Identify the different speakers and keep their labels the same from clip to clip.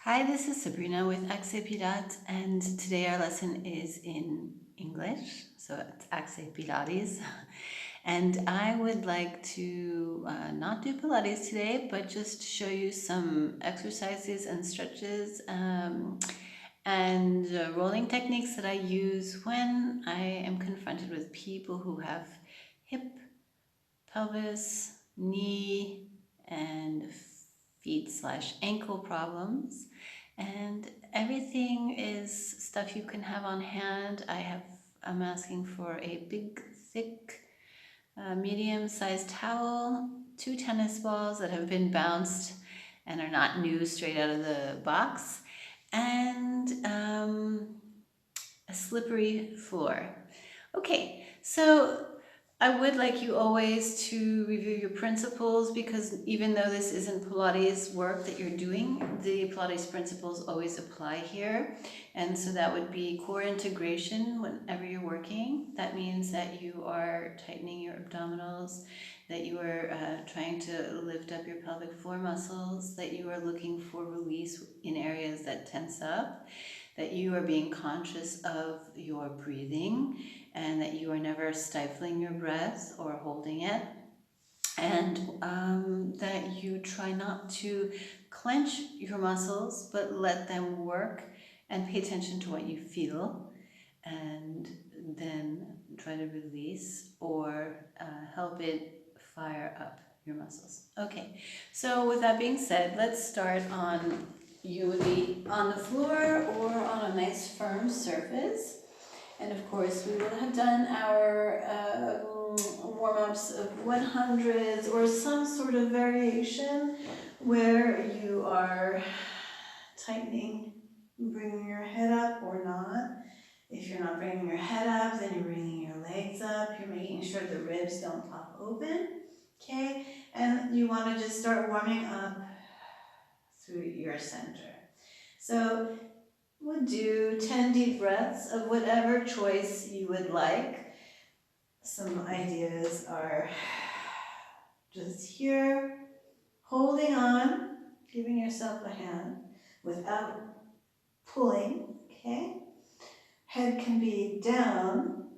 Speaker 1: Hi, this is Sabrina with Pilates, and today our lesson is in English, so it's Pilates. And I would like to not do Pilates today, but just show you some exercises and stretches and rolling techniques that I use when I am confronted with people who have hip, pelvis, knee, and feet/ankle problems. And everything is stuff you can have on hand. I'm asking for a big, thick, medium-sized towel, 2 tennis balls that have been bounced and are not new straight out of the box, and a slippery floor. Okay, so I would like you always to review your principles, because even though this isn't Pilates work that you're doing, the Pilates principles always apply here. And so that would be core integration whenever you're working. That means that you are tightening your abdominals, that you are trying to lift up your pelvic floor muscles, that you are looking for release in areas that tense up, that you are being conscious of your breathing, and that you are never stifling your breath or holding it, and that you try not to clench your muscles, but let them work and pay attention to what you feel, and then try to release or help it fire up your muscles. Okay, so with that being said, let's start on, you would be on the floor or on a nice firm surface. And of course, we will have done our warm-ups of 100s or some sort of variation where you are tightening, bringing your head up or not. If you're not bringing your head up, then you're bringing your legs up. You're making sure the ribs don't pop open, okay? And you want to just start warming up through your center. So we'll do 10 deep breaths of whatever choice you would like. Some ideas are just here, holding on, giving yourself a hand without pulling, okay? Head can be down,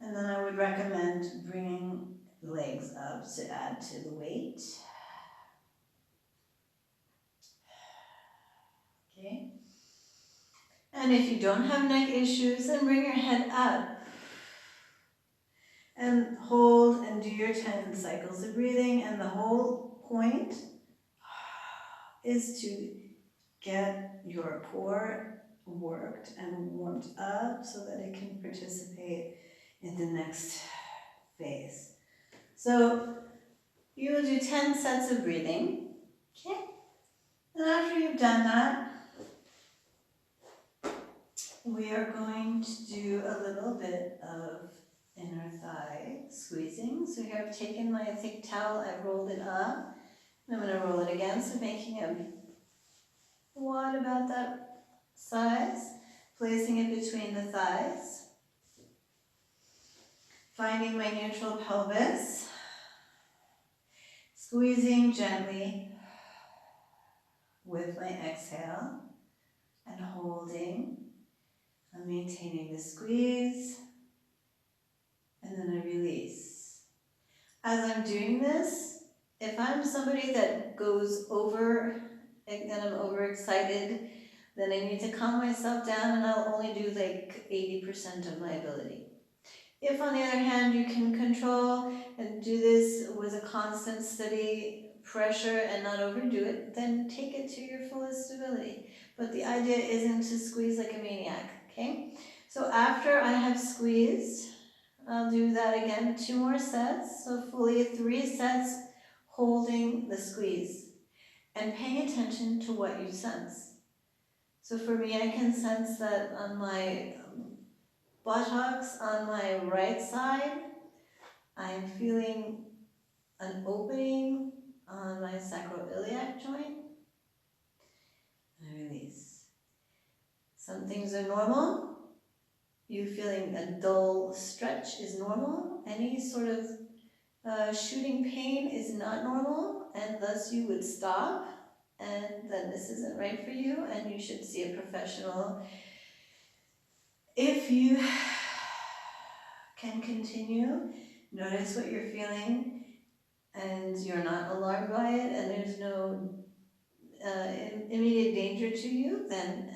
Speaker 1: and then I would recommend bringing the legs up to add to the weight. Okay? And if you don't have neck issues, then bring your head up and hold and do your 10 cycles of breathing. And the whole point is to get your core worked and warmed up so that it can participate in the next phase. So you will do 10 sets of breathing, okay? And after you've done that, we are going to do a little bit of inner thigh squeezing. So here I've taken my thick towel, I've rolled it up, and I'm going to roll it again, so making a wad about that size, placing it between the thighs, finding my neutral pelvis, squeezing gently with my exhale, and holding and maintaining the squeeze, and then I release. As I'm doing this, if I'm somebody that goes over, and I'm overexcited, then I need to calm myself down, and I'll only do like 80% of my ability. If, on the other hand, you can control and do this with a constant, steady pressure and not overdo it, then take it to your fullest ability. But the idea isn't to squeeze like a maniac, okay? So after I have squeezed, I'll do that again, 2 more sets, so fully 3 sets holding the squeeze and paying attention to what you sense. So for me, I can sense that on my buttocks on my right side, I'm feeling an opening on my sacroiliac joint, and I release. Some things are normal. You feeling a dull stretch is normal. Any sort of shooting pain is not normal, and thus you would stop, and then this isn't right for you and you should see a professional. If you can continue, notice what you're feeling and you're not alarmed by it and there's no immediate danger to you, then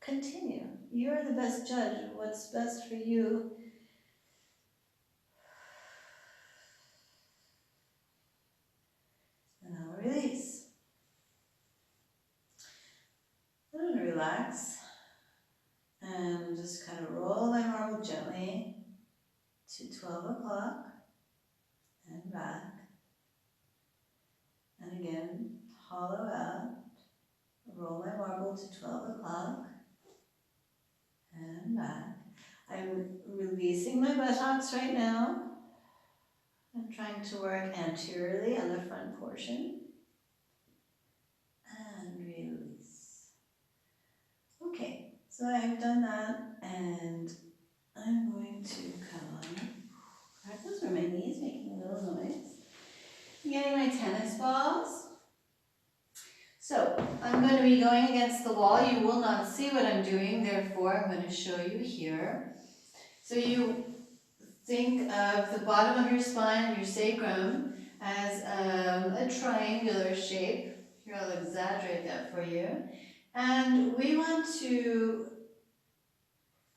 Speaker 1: continue. You're the best judge of what's best for you. And I'll release. I'm going to relax and just kind of roll my marble gently to 12 o'clock and back. And again, hollow out. Roll my marble to 12 o'clock and back. I'm releasing my buttocks right now. I'm trying to work anteriorly on the front portion. And release. Okay, so I've done that and I'm going to come on. Those were my knees making a little noise. I'm getting my tennis balls. So I'm going to be going against the wall. You will not see what I'm doing, therefore I'm going to show you here. So you think of the bottom of your spine, your sacrum, as a triangular shape. Here, I'll exaggerate that for you. And we want to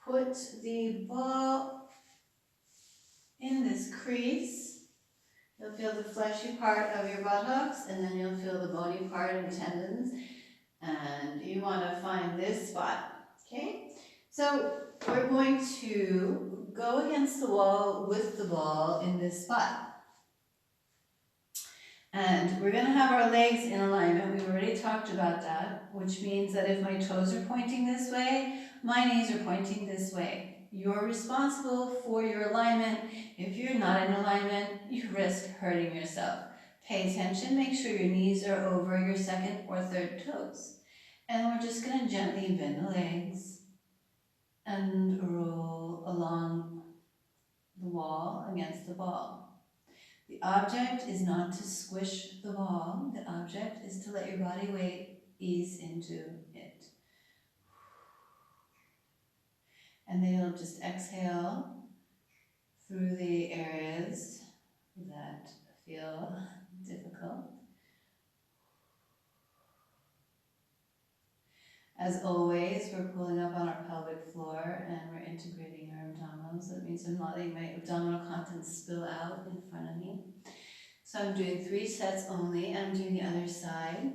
Speaker 1: put the ball in this crease. You'll feel the fleshy part of your buttocks, and then you'll feel the bony part and tendons. And you want to find this spot, okay? So we're going to go against the wall with the ball in this spot. And we're going to have our legs in alignment. We've already talked about that, which means that if my toes are pointing this way, my knees are pointing this way. You're responsible for your alignment. If you're not in alignment, you risk hurting yourself. Pay attention, make sure your knees are over your second or third toes. And we're just going to gently bend the legs and roll along the wall against the ball. The object is not to squish the ball. The object is to let your body weight ease into it. And then you'll just exhale through the areas that feel difficult. As always, we're pulling up on our pelvic floor and we're integrating our abdominals. That means I'm not letting my abdominal contents spill out in front of me. So I'm doing 3 sets only, and I'm doing the other side.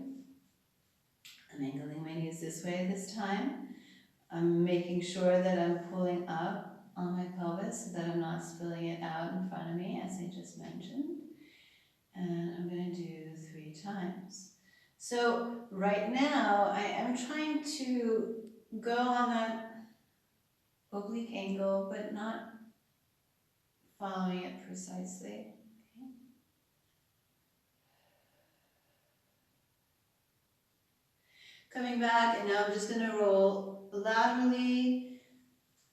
Speaker 1: I'm angling my knees this way this time. I'm making sure that I'm pulling up on my pelvis so that I'm not spilling it out in front of me, as I just mentioned. And I'm going to do 3 times. So right now, I am trying to go on that oblique angle, but not following it precisely. Okay. Coming back, and now I'm just going to roll laterally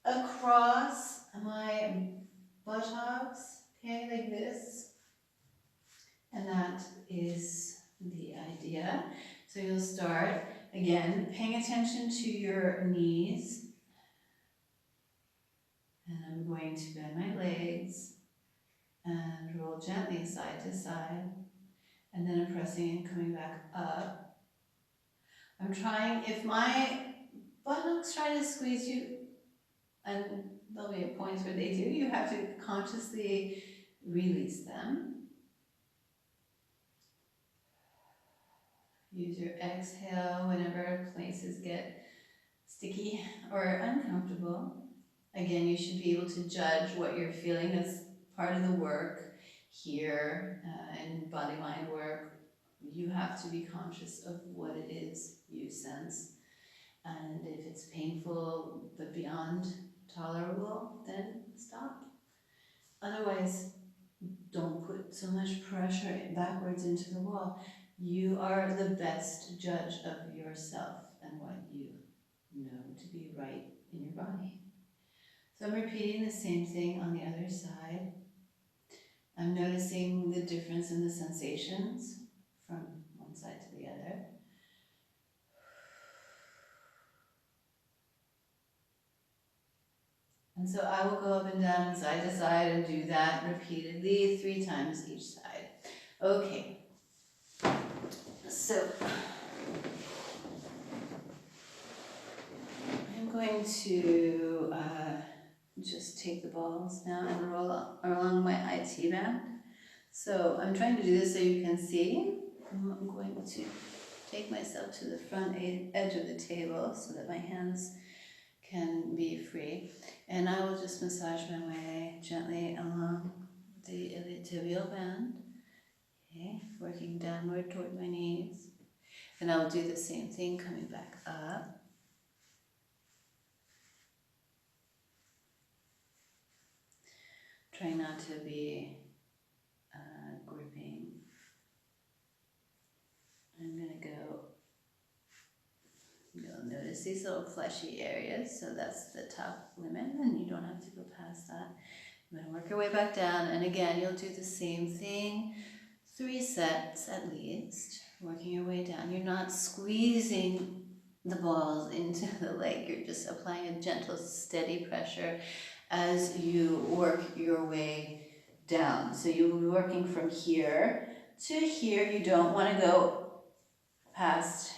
Speaker 1: across my buttocks, okay, like this. And that is the idea. So you'll start, again, paying attention to your knees. And I'm going to bend my legs and roll gently side to side. And then I'm pressing and coming back up. I'm trying, if my buttocks try to squeeze you, and there'll be points where they do, you have to consciously release them. Use your exhale whenever places get sticky or uncomfortable. Again, you should be able to judge what you're feeling as part of the work here in body-mind work. You have to be conscious of what it is you sense. And if it's painful but beyond tolerable, then stop. Otherwise, don't put so much pressure backwards into the wall. You are the best judge of yourself and what you know to be right in your body. So I'm repeating the same thing on the other side. I'm noticing the difference in the sensations from one side to the other. And so I will go up and down and side to side and do that repeatedly 3 times each side. Okay, so I'm going to just take the balls now and roll along my IT band. So I'm trying to do this so you can see. I'm going to take myself to the front edge of the table so that my hands can be free. And I will just massage my way gently along the iliotibial band. Okay, working downward toward my knees. And I'll do the same thing coming back up. Try not to be gripping. I'm going to go, you'll notice these little fleshy areas, so that's the top limit, and you don't have to go past that. You're going to work your way back down, and again, you'll do the same thing, 3 sets at least, working your way down. You're not squeezing the balls into the leg, you're just applying a gentle, steady pressure as you work your way down. So you'll be working from here to here. You don't want to go past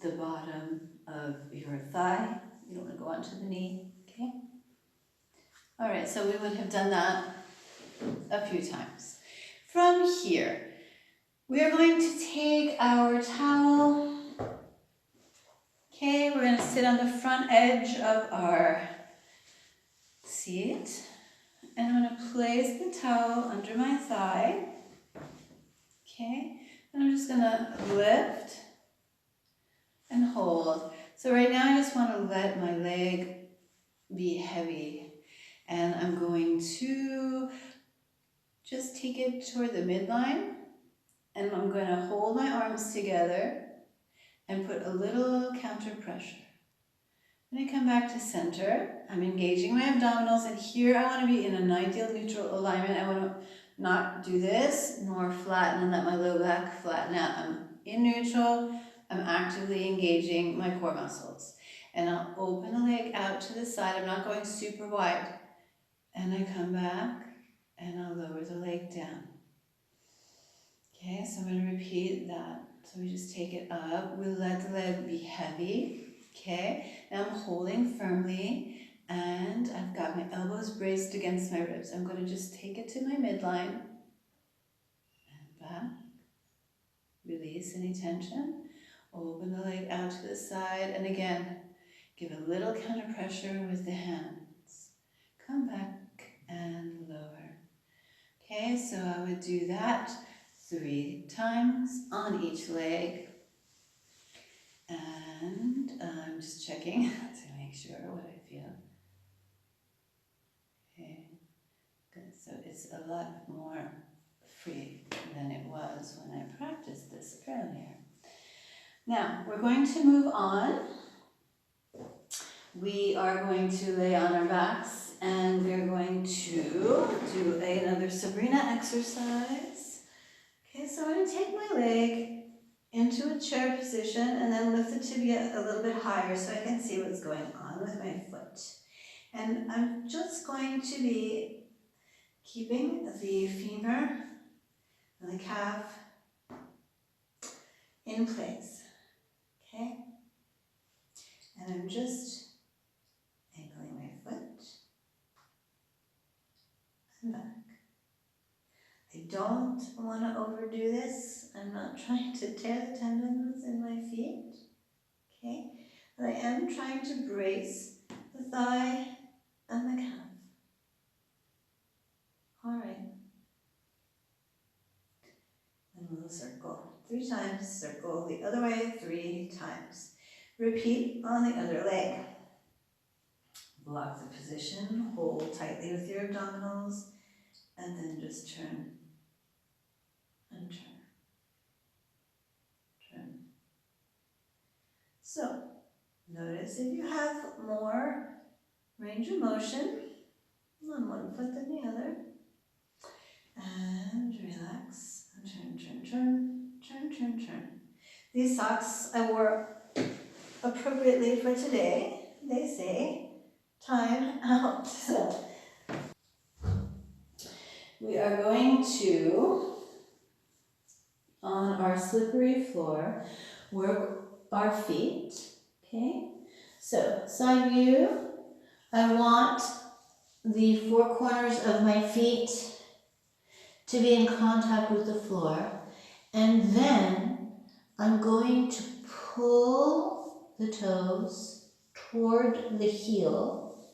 Speaker 1: the bottom of your thigh. You don't want to go onto the knee, okay? All right, so we would have done that a few times. From here, we are going to take our towel. Okay, we're going to sit on the front edge of our seat. And I'm going to place the towel under my thigh. Okay, and I'm just going to lift and hold. So right now I just want to let my leg be heavy. And I'm going to just take it toward the midline. And I'm going to hold my arms together and put a little counter pressure. When I come back to center, I'm engaging my abdominals, and here I want to be in an ideal neutral alignment. I want to not do this, nor flatten and let my low back flatten out. I'm in neutral, I'm actively engaging my core muscles. And I'll open the leg out to the side, I'm not going super wide. And I come back, and I'll lower the leg down. Okay, so I'm going to repeat that. So we just take it up, we let the leg be heavy. Okay, now I'm holding firmly and I've got my elbows braced against my ribs. I'm going to just take it to my midline and back. Release any tension. Open the leg out to the side, and again, give a little counter pressure with the hands. Come back and lower. Okay, so I would do that 3 times on each leg. And I'm just checking to make sure what I feel. Okay, good. So it's a lot more free than it was when I practiced this earlier. Now, we're going to move on. We are going to lay on our backs and we're going to do another Sabrina exercise. Okay, so I'm going to take my leg into a chair position and then lift the tibia a little bit higher so I can see what's going on with my foot. And I'm just going to be keeping the femur and the calf in place, okay? And I'm just angling my foot and back. I don't want to overdo this. I'm not trying to tear the tendons in my feet, okay? But I am trying to brace the thigh and the calf. All right. And we'll circle 3 times, circle the other way 3 times. Repeat on the other leg. Lock the position, hold tightly with your abdominals, and then just turn and turn. Turn. So, notice if you have more range of motion on one foot than the other. And relax. And turn, turn, turn, turn, turn, turn. These socks I wore appropriately for today. they say time out. So we are going to, on our slippery floor, work our feet. Okay, so side view. I want the four corners of my feet to be in contact with the floor, and then I'm going to pull the toes toward the heel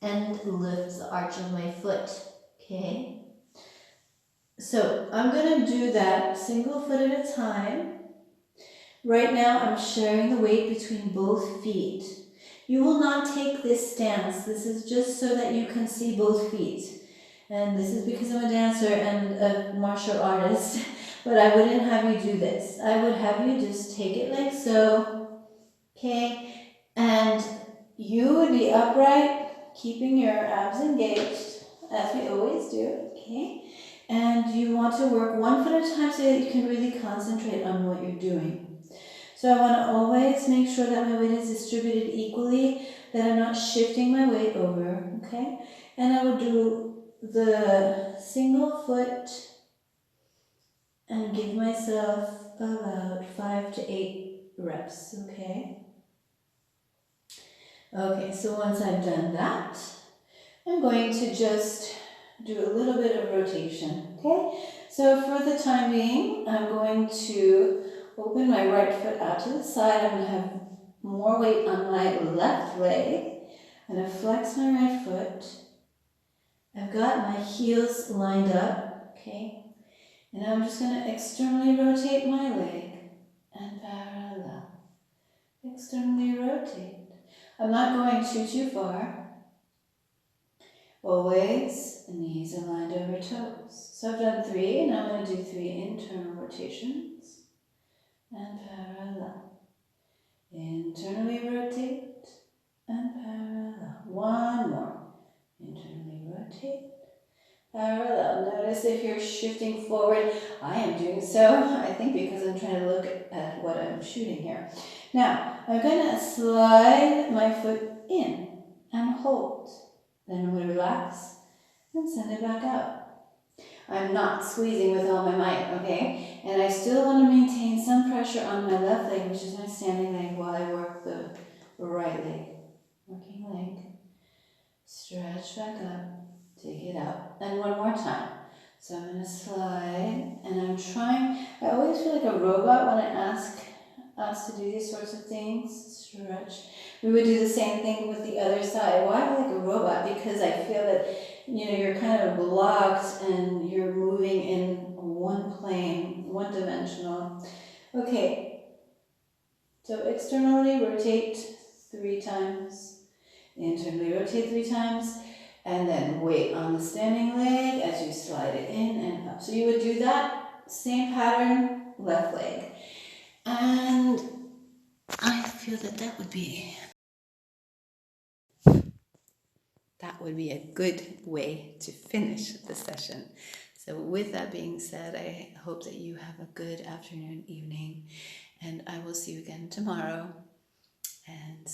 Speaker 1: and lift the arch of my foot. Okay, so I'm going to do that single foot at a time. Right now I'm sharing the weight between both feet. You will not take this stance. This is just so that you can see both feet. And this is because I'm a dancer and a martial artist, but I wouldn't have you do this. I would have you just take it like so, okay? And you would be upright, keeping your abs engaged, as we always do, okay? And you want to work one foot at a time so that you can really concentrate on what you're doing. So I want to always make sure that my weight is distributed equally, that I'm not shifting my weight over, okay? And I will do the single foot and give myself about 5 to 8 reps, okay? Okay, so once I've done that, I'm going to just do a little bit of rotation, okay? So for the time being, I'm going to open my right foot out to the side. I'm going to have more weight on my left leg. I'm going to flex my right foot. I've got my heels lined up, okay? And I'm just going to externally rotate my leg and parallel. Externally rotate. I'm not going too far. Always, the knees are lined over toes. So I've done 3, and I'm going to do 3 internal rotations and parallel. Internally rotate and parallel. One more. Internally rotate, parallel. Notice if you're shifting forward. I am doing so, I think, because I'm trying to look at what I'm shooting here. Now, I'm going to slide my foot in and hold. Then I'm going to relax and send it back out. I'm not squeezing with all my might, okay? And I still want to maintain some pressure on my left leg, which is my standing leg, while I work the right leg. Working leg. Stretch back up, take it out. And one more time. So I'm going to slide, and I'm trying, I always feel like a robot when I asked to do these sorts of things. Stretch. We would do the same thing with the other side. Why am I like a robot? Because I feel that, you know, you're kind of blocked and you're moving in one plane, one dimensional. Okay, so externally rotate 3 times, internally rotate 3 times, and then weight on the standing leg as you slide it in and up. So you would do that same pattern, left leg. And I feel that that would be a good way to finish the session. So with that being said, I hope that you have a good afternoon, evening, and I will see you again tomorrow. And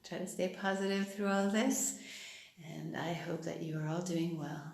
Speaker 1: try to stay positive through all this. And I hope that you are all doing well.